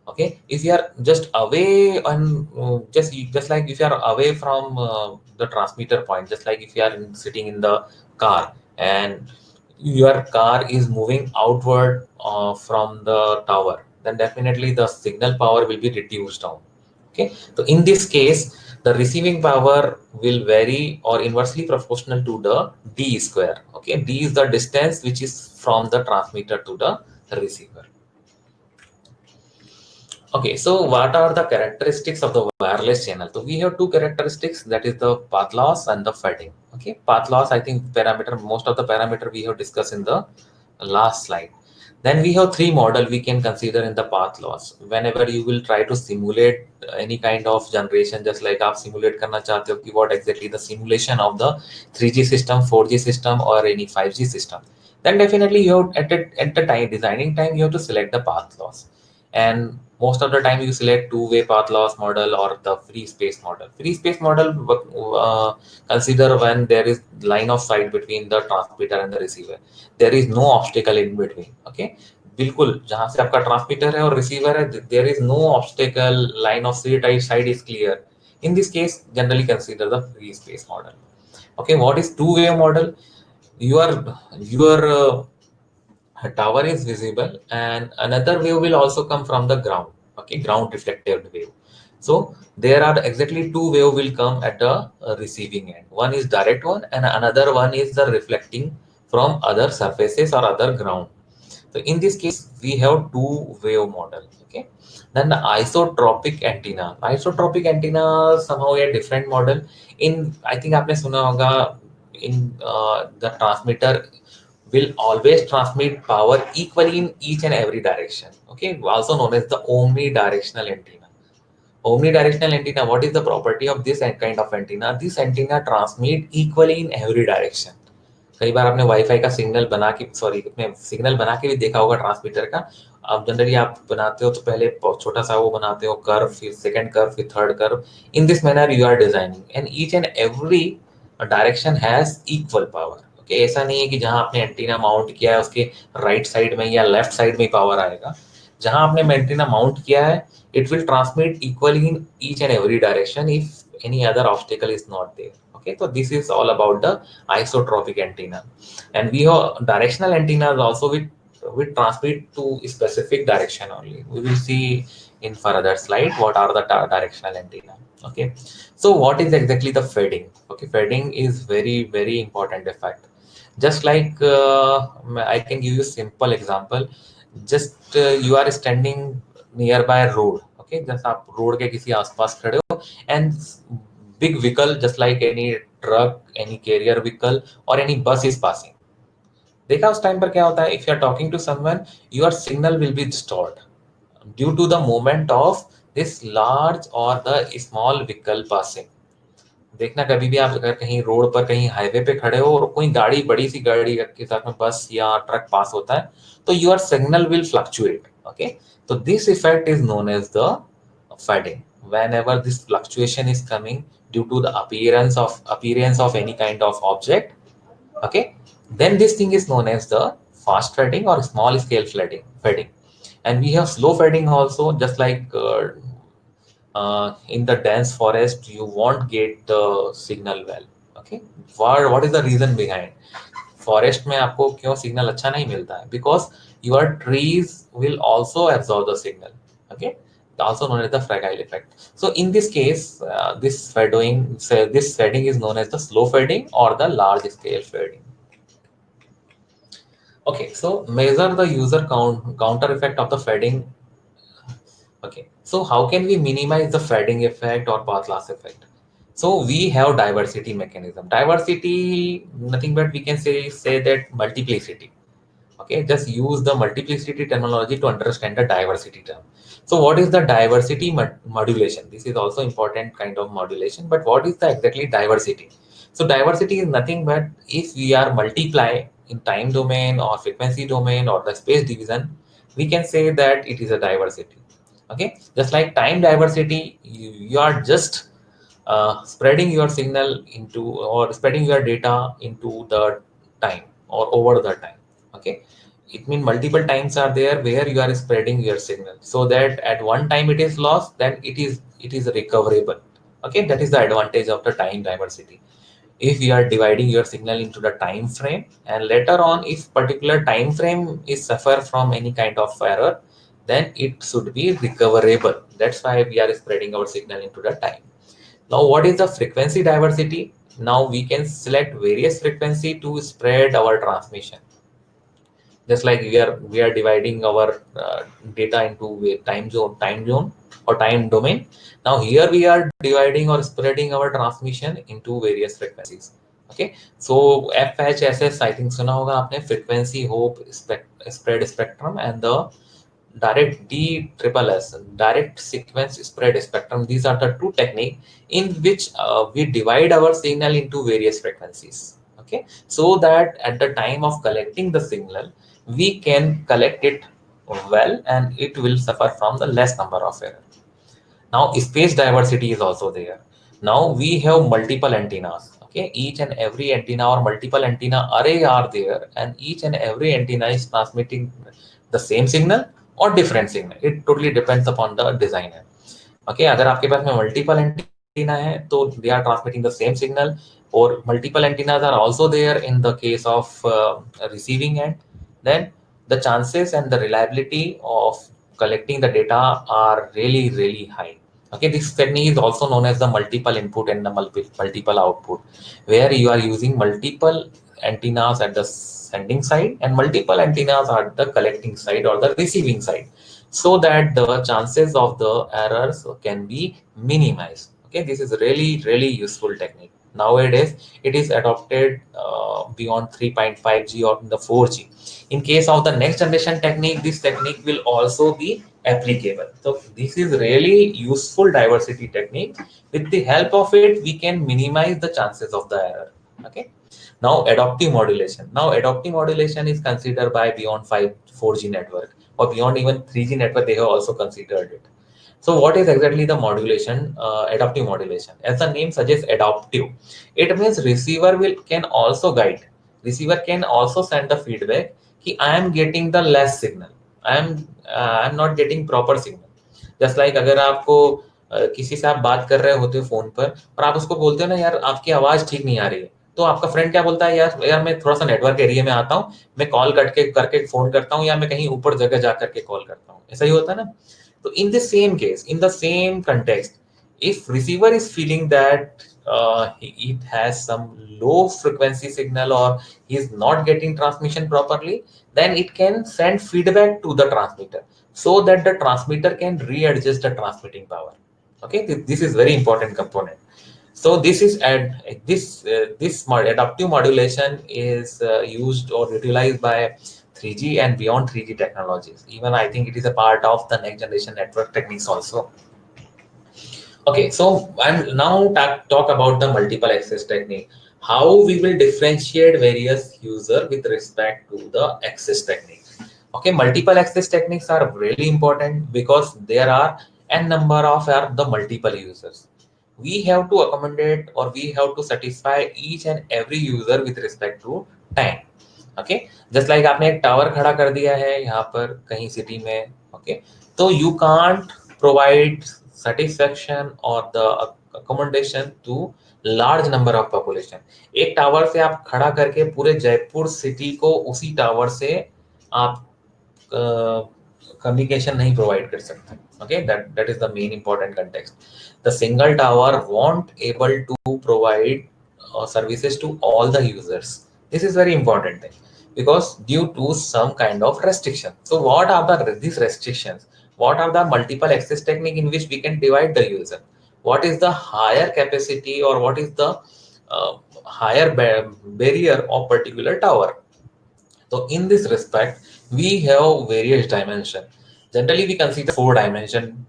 Okay, if you are just away and just like if you are away from the transmitter point, just like if you are sitting in the car and your car is moving outward from the tower, then definitely the signal power will be reduced down. Okay, so in this case the receiving power will vary or inversely proportional to the d square. Okay, d is the distance which is from the transmitter to the receiver. Okay, so what are the characteristics of the wireless channel? So we have two characteristics, that is the path loss and the fading. Okay, path loss, I think parameter, most of the parameter we have discussed in the last slide. Then we have three model we can consider in the path loss. Whenever you will try to simulate any kind of generation, just like आप simulate करना चाहते हो कि what exactly the simulation of the 3G system, 4G system or any 5G system, then definitely you have at the time designing time you have to select the path loss. And most of the time you select two-way path loss model or the free space model. Free space model consider when there is line of sight between the transmitter and the receiver. There is no obstacle in between. Okay, बिल्कुल जहां से आपका transmitter है और receiver है, there is no obstacle, line of sight is clear. In this case, generally consider the free space model. Okay, what is two-way model? Your tower is visible and another wave will also come from the ground. Okay, ground reflected wave. So there are exactly two wave will come at the receiving end. One is direct one and another one is the reflecting from other surfaces or other ground. So in this case we have two wave model. Okay, then the isotropic antenna. Isotropic antenna somehow a different model. In, I think आपने सुना होगा, in the transmitter will always transmit power equally in each and every direction. Okay, also known as the omnidirectional antenna. Omnidirectional antenna, what is the property of this kind of antenna? This antenna transmit equally in every direction. कई बार आपने wifi का signal बना के, sorry, अपने signal बना के भी देखा होगा ट्रांसमीटर का. आप जनरली आप बनाते हो तो पहले छोटा सा वो बनाते हो कर्व, फिर सेकंड कर्व, फिर third curve. In this manner you are designing and each and every direction has equal power. Okay, ऐसा नहीं है कि जहां आपने एंटीना माउंट किया है उसके राइट साइड में या लेफ्ट साइड में पावर आएगा. जहां आपने एंटीना माउंट किया है it will transmit equally in each and every direction if any other obstacle is not there. Okay, so this is all about the isotropic antenna. And we have directional antennas also, with transmit to specific direction only. We will see in further slide what are the directional antenna. Okay, so what is exactly the fading? Okay, fading is very important effect. Just like I can give you simple example. Just you are standing nearby road. Okay, जैसे आप road के किसी आसपास खड़े हो and big vehicle just like any truck, any carrier vehicle or any bus is passing. देखा उस time पर क्या होता है? If you are talking to someone, your signal will be distorted due to the movement of this large or the small vehicle passing. देखना कभी भी आप अगर कहीं रोड पर कहीं हाईवे पे खड़े हो और कोई गाड़ी, बड़ी सी गाड़ी के साथ में बस या ट्रक पास होता है तो your signal will fluctuate. Okay, so this effect is known as the fading. Whenever this fluctuation is coming due to the appearance of any kind of object, okay, then this thing is known as the fast fading or small scale fading. And we have slow fading also, just like in the dense forest you won't get the signal well. Okay, what is the reason behind? Forest में आपको क्यों signal अच्छा नहीं मिलता है? Because your trees will also absorb the signal. Okay, also known as the fragile effect. So in this case, this fading is known as the slow fading or the large scale fading. Okay, so measure the user counter effect of the fading. Okay, so how can we minimize the fading effect or path loss effect? So we have diversity mechanism. Diversity, nothing but we can say that multiplicity. Okay, just use the multiplicity terminology to understand the diversity term. So what is the diversity modulation? This is also important kind of modulation, but what is the exactly diversity? So diversity is nothing but if we are multiply in time domain or frequency domain or the space division, we can say that it is a diversity. Okay, just like time diversity, you are just spreading your signal into or spreading your data into the time or over the time. Okay, it means multiple times are there where you are spreading your signal so that at one time it is lost, then it is recoverable. Okay, that is the advantage of the time diversity. If you are dividing your signal into the time frame and later on if particular time frame is suffer from any kind of error, then it should be recoverable. That's why we are spreading our signal into the time. Now, what is the frequency diversity? Now we can select various frequency to spread our transmission. Just like we are dividing our data into a time zone or time domain. Now here we are dividing or spreading our transmission into various frequencies. Okay, so FHSS I think सुना होगा आपने, frequency hope spread spectrum, and the direct D triple S, direct sequence spread spectrum. These are the two techniques in which we divide our signal into various frequencies. Okay, so that at the time of collecting the signal, we can collect it well and it will suffer from the less number of error. Now space diversity is also there. Now we have multiple antennas. Okay, each and every antenna or multiple antenna array are there, and each and every antenna is transmitting the same signal or different signal. It totally depends upon the designer. Okay, अगर आपके पास में multiple antenna है तो they are transmitting the same signal, or multiple antennas are also there in the case of receiving end, then the chances and the reliability of collecting the data are really high. Okay, this technique is also known as the multiple input and the multiple output, where you are using multiple antennas at the sending side and multiple antennas at the collecting side or the receiving side, so that the chances of the errors can be minimized. Okay, this is really useful technique. Nowadays it is adopted beyond 3.5G or the 4G. In case of the next generation technique, this technique will also be applicable. So this is really useful diversity technique. With the help of it, we can minimize the chances of the error. Okay. Now adaptive modulation. Now adaptive modulation is considered by beyond 4G network, or beyond even 3G network. They have also considered it. So what is exactly the modulation, adaptive modulation? As the name suggests, adaptive. It means receiver can also guide. Receiver can also send the feedback कि I am getting the less signal. I am not getting proper signal. Just like अगर आपको किसी से आप बात कर रहे होते हो फोन पर और आप उसको बोलते हो ना यार आपकी आवाज ठीक नहीं आ रही है, तो आपका फ्रेंड क्या बोलता है, यार यार मैं थोड़ा सा नेटवर्क एरिया में आता हूँ, मैं कॉल करके फोन करता हूँ, या मैं कहीं ऊपर जगह जा करके कॉल करता हूँ. ऐसा ही होता है ना. So in the same case, in the same context, if receiver is feeling that it has some low frequency signal or he is not getting transmission properly, then it can send feedback to the transmitter so that the transmitter can readjust the transmitting power. Okay, this is very important component. So this is adaptive modulation is used or utilized by 3G and beyond 3G technologies. Even I think it is a part of the next generation network techniques also. Okay, so I'm now talk about the multiple access technique. How we will differentiate various user with respect to the access technique. Okay, multiple access techniques are really important because there are n number of the multiple users. We have to accommodate or we have to satisfy each and every user with respect to time. Okay, just like आपने एक tower खड़ा कर दिया है यहाँ पर कहीं city में. Okay, so you can't provide satisfaction or the accommodation to large number of population. एक टावर से आप खड़ा करके पूरे जयपुर सिटी को उसी टावर से आप communication नहीं provide कर सकते. Okay, that is the main important context. The single tower won't able to provide services to all the users. This is very important thing because due to some kind of restriction. So what are these restrictions? What are the multiple access technique in which we can divide the user? What is the higher capacity or what is the higher barrier of particular tower? So in this respect, we have various dimension. Generally, we consider 4 dimension.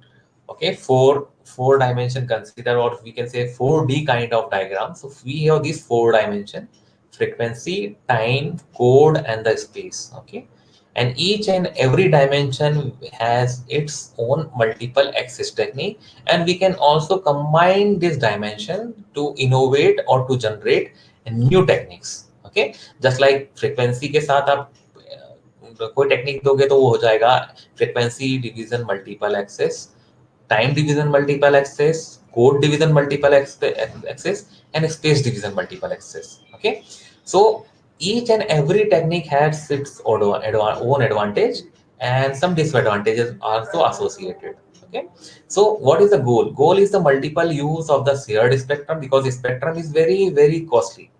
Okay, four dimension consider, or we can say 4D kind of diagram. So we have these 4 dimension: frequency, time, code, and the space. Okay, and each and every dimension has its own multiple access technique, and we can also combine this dimension to innovate or to generate new techniques. Okay, just like frequency के साथ आप कोई technique दोगे तो वो हो जाएगा frequency division multiple access, time division multiple access, code division multiple access, and space division multiple access. Okay, so each and every technique has its own advantage and some disadvantages also associated. Okay, so what is the goal is the multiple use of the shared spectrum, because spectrum is very costly.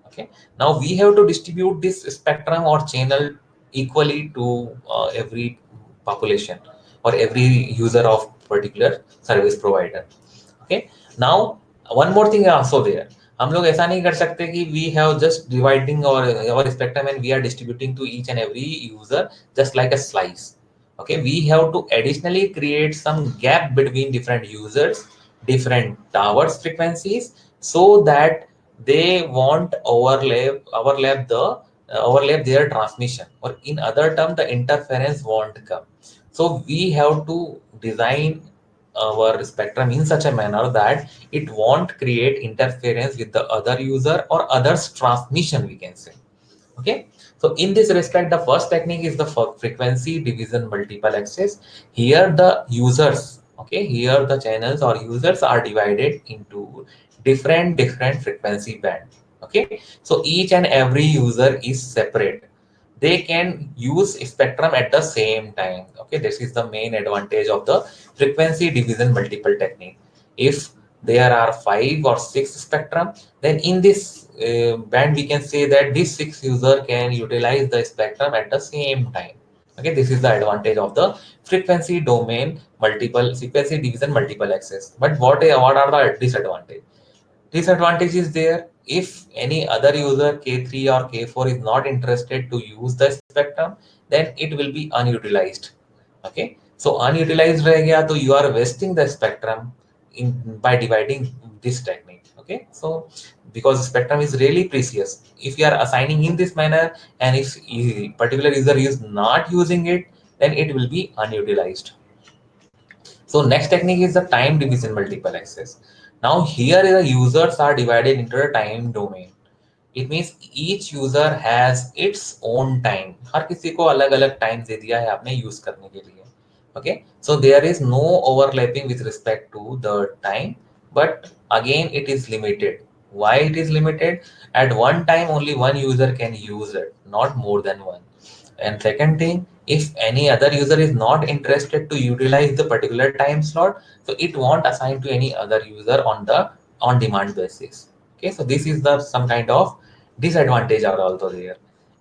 Okay, now we have to distribute this spectrum or channel equally to every population or every user of particular service provider. Okay, now one more thing is also there. हम लोग ऐसा नहीं कर सकते कि we have just dividing our spectrum and we are distributing to each and every user just like a slice. Okay, we have to additionally create some gap between different users, different towers frequencies, so that they won't overlap their transmission, or in other term the interference won't come. So we have to design our spectrum in such a manner that it won't create interference with the other user or others transmission, we can say. Okay, so in this respect, the first technique is the frequency division multiple access. Here the users, okay, here the channels or users are divided into different frequency band. Okay, so each and every user is separate. They can use spectrum at the same time. Okay, this is the main advantage of the frequency division multiple technique. If there are 5 or 6 spectrum, then in this band we can say that this 6 user can utilize the spectrum at the same time. Okay, this is the advantage of the frequency domain multiple frequency division multiple access. But what are the disadvantage is there? If any other user K3 or K4 is not interested to use the spectrum, then it will be unutilized. Okay, so unutilized रह गया, तो you are wasting the spectrum in by dividing this technique. Okay, so because spectrum is really precious, if you are assigning in this manner and if a particular user is not using it, then it will be unutilized. So next technique is the time division multiple access. Now here the users are divided into a time domain. It means each user has its own time. हर किसी को अलग अलग time दे दिया है आपने use करने के लिए. Okay, so there is no overlapping with respect to the time, but again it is limited. Why it is limited? At one time only one user can use it, not more than one. And second thing, if any other user is not interested to utilize the particular time slot, so it won't assign to any other user on the on demand basis. Okay, so this is the some kind of disadvantage are also there.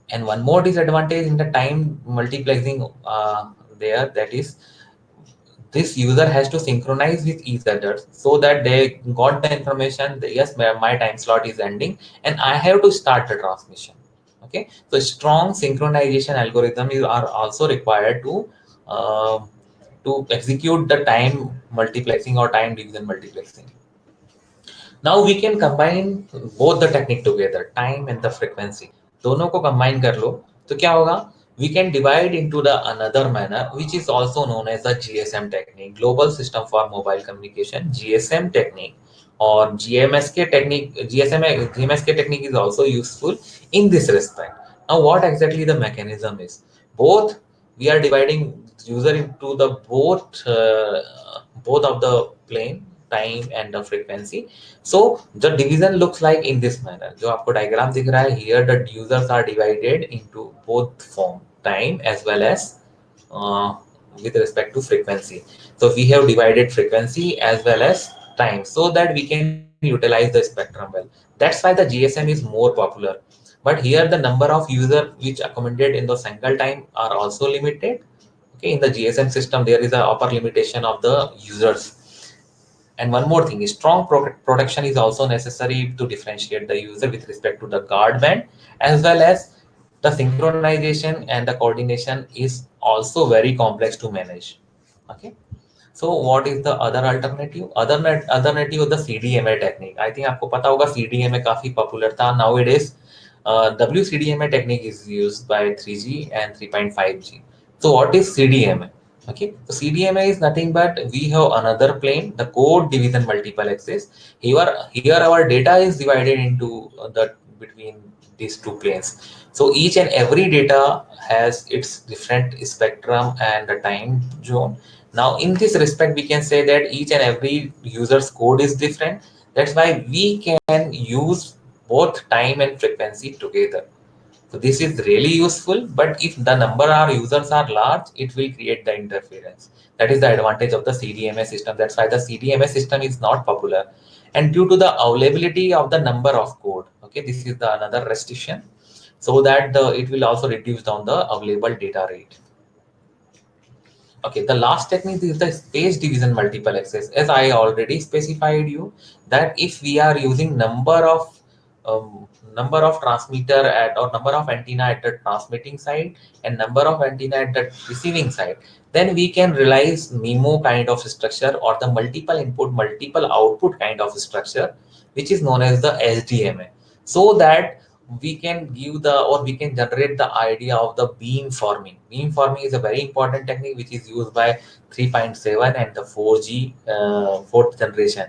And one more disadvantage in the time multiplexing there, that is this user has to synchronize with each other so that they got the information that yes, my time slot is ending and I have to start the transmission. Okay, so strong synchronization algorithms are also required uh, to execute the time multiplexing or time division multiplexing. Now we can combine both the technique together, time and the frequency. दोनों को combine कर लो तो क्या होगा? We can divide into the another manner, which is also known as the GSM technique, Global System for Mobile Communication, GSM technique, or GMSK technique. GMSK technique is also useful in this respect. Now, what exactly the mechanism is? Both we are dividing user into the both of the plane, time and the frequency. So the division looks like in this manner. जो आपको diagram दिख रहा है, here the users are divided into both form, time as well as uh, with respect to frequency. So we have divided frequency as well as time so that we can utilize the spectrum well. That's why the GSM is more popular. But here the number of users which accommodate in the single time are also limited. Okay, in the GSM system there is a upper limitation of the users. And one more thing, strong protection is also necessary to differentiate the user with respect to the guard band, as well as the synchronization and the coordination is also very complex to manage. Okay, so what is the other alternative? Alternative of the CDMA technique. I think आपको पता होगा CDMA काफी popular था. Nowadays, WCDMA technique is used by 3G and 3.5G. So what is CDMA? Okay, so CDMA is nothing but we have another plane, the code division multiple access. Here our data is divided into the between these two planes. So each and every data has its different spectrum and the time zone. Now, in this respect, we can say that each and every user's code is different. That's why we can use both time and frequency together. So this is really useful, but if the number of users are large, it will create the interference. That is the advantage of the CDMA system. That's why the CDMA system is not popular. And due to the availability of the number of code, okay, this is the another restriction, so that it will also reduce down the available data rate. Okay, the last technique is the space division multiple access. As I already specified you that if we are using um, number of transmitter at or number of antenna at the transmitting side and number of antenna at the receiving side, then we can realize MIMO kind of structure or the multiple input, multiple output kind of structure, which is known as the SDMA. So that we can give the or we can generate the idea of the beam forming. Beam forming is a very important technique which is used by 3.7 and the 4G fourth generation.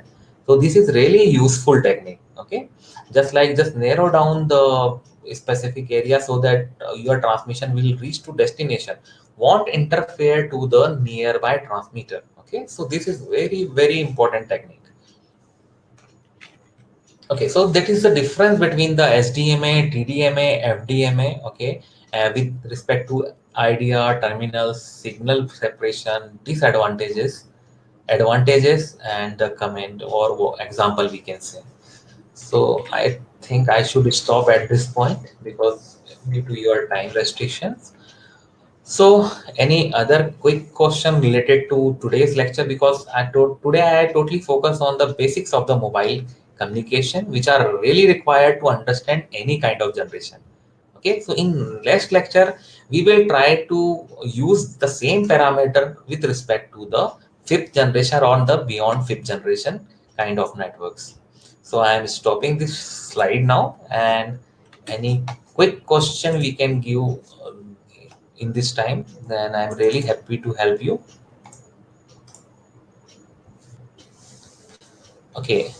So this is really useful technique. Okay, just narrow down the specific area so that your transmission will reach to destination, won't interfere to the nearby transmitter. Okay, so this is very important technique. Okay, so that is the difference between the SDMA, TDMA, FDMA, okay, with respect to idea, terminals, signal separation, disadvantages, advantages, and the comment or example we can say. So I think I should stop at this point because due to your time restrictions. So, any other quick question related to today's lecture? Because today I totally focus on the basics of the mobile communication, which are really required to understand any kind of generation. Okay, so in next lecture, we will try to use the same parameter with respect to the fifth generation or the beyond fifth generation kind of networks. So I am stopping this slide now, and any quick question we can give in this time, then I'm really happy to help you. Okay,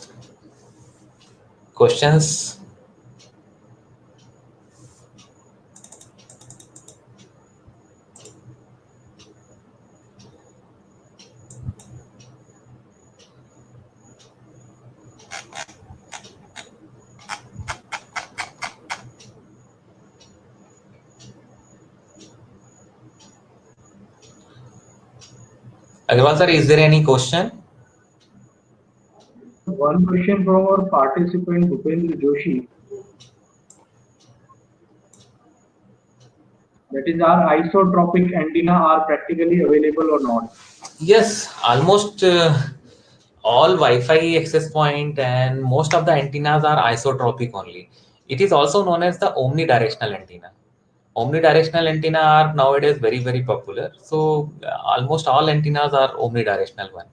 questions? Agarwal sir, is there any question? One question from our participant Bhupendra Joshi. That is, are isotropic antenna are practically available or not? Yes, almost all Wi-Fi access point and most of the antennas are isotropic only. It is also known as the omnidirectional antenna. Omnidirectional antenna are nowadays very popular. So almost all antennas are omnidirectional one.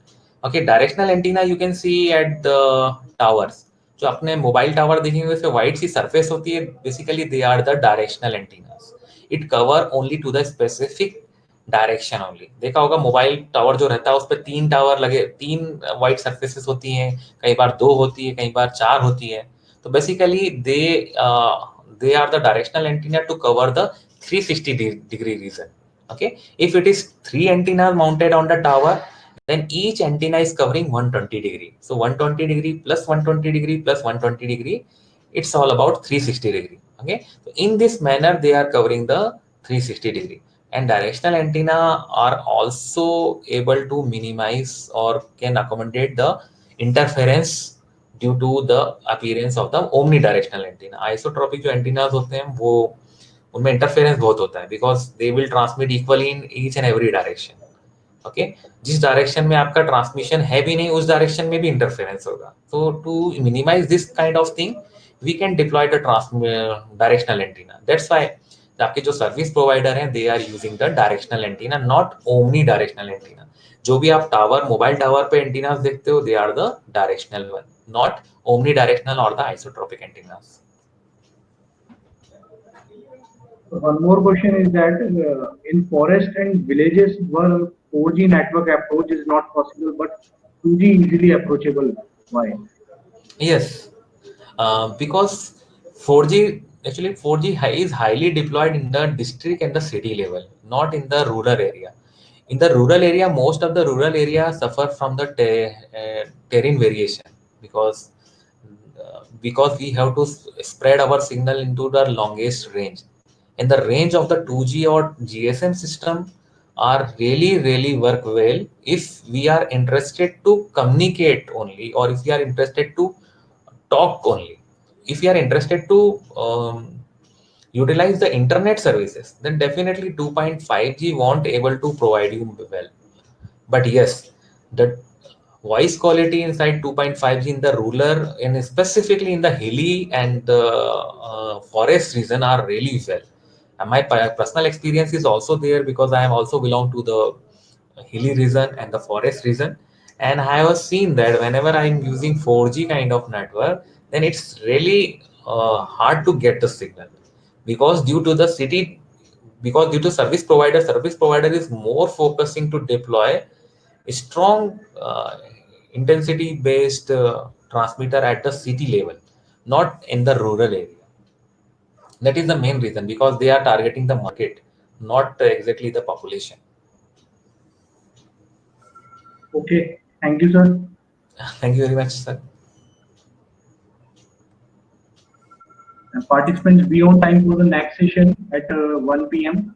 Okay, directional antenna you can see at the towers. जो अपने mobile tower देखेंगे उसपे white सी surface होती है, basically they are the directional antennas. It cover only to the specific direction only. देखा होगा mobile tower जो रहता है उस पर तीन टावर लगे, तीन वाइट सरफेसेस होती हैं, कई बार दो होती है, कई बार चार होती है. तो basically they are the directional antenna to cover the 360 degree region. Okay, if it is three antennas mounted on the tower, then each antenna is covering 120 degree. So 120 degree plus 120 degree plus 120 degree, it's all about 360 degree. Okay, so in this manner they are covering the 360 degree. And directional antenna are also able to minimize or can accommodate the interference due to the appearance of the omnidirectional antenna. Isotropic जो antennas होते हैं वो उनमें interference बहुत होता है because they will transmit equally in each and every direction. Okay, जिस direction में आपका ट्रांसमिशन है भी नहीं उस डायरेक्शन में भी इंटरफेरेंस होगा. So to minimise this kind of thing we can deploy the directional antenna. That's why आपके जो सर्विस प्रोवाइडर हैं they are using the directional antenna, not omnidirectional antenna. जो भी आप टावर मोबाइल टावर पे antennas देखते हो they are the directional one, not omnidirectional or the isotropic antennas. One more question is that in forest and villages where 4G network approach is not possible, but 2G easily approachable. Why? Yes, because 4G actually 4G is highly deployed in the district and the city level, not in the rural area. In the rural area, most of the rural area suffer from the terrain variation because we have to spread our signal into the longest range. in the range of the 2G or GSM system are really work well if we are interested to communicate only, or if we are interested to talk only. If you are interested to utilize the internet services, then definitely 2.5G won't able to provide you well. But yes, the voice quality inside 2.5G in the rural and specifically in the hilly and the forest region are really well. And my personal experience is also there because I am also belong to the hilly region and the forest region, and I have seen that whenever I'm using 4G kind of network, then it's really hard to get the signal, because due to the city, because due to service provider is more focusing to deploy a strong intensity based transmitter at the city level, not in the rural area. That is the main reason, because they are targeting the market, not exactly the population. Okay, thank you, sir. Thank you very much, sir. Participants, be on time for the next session at 1 p.m.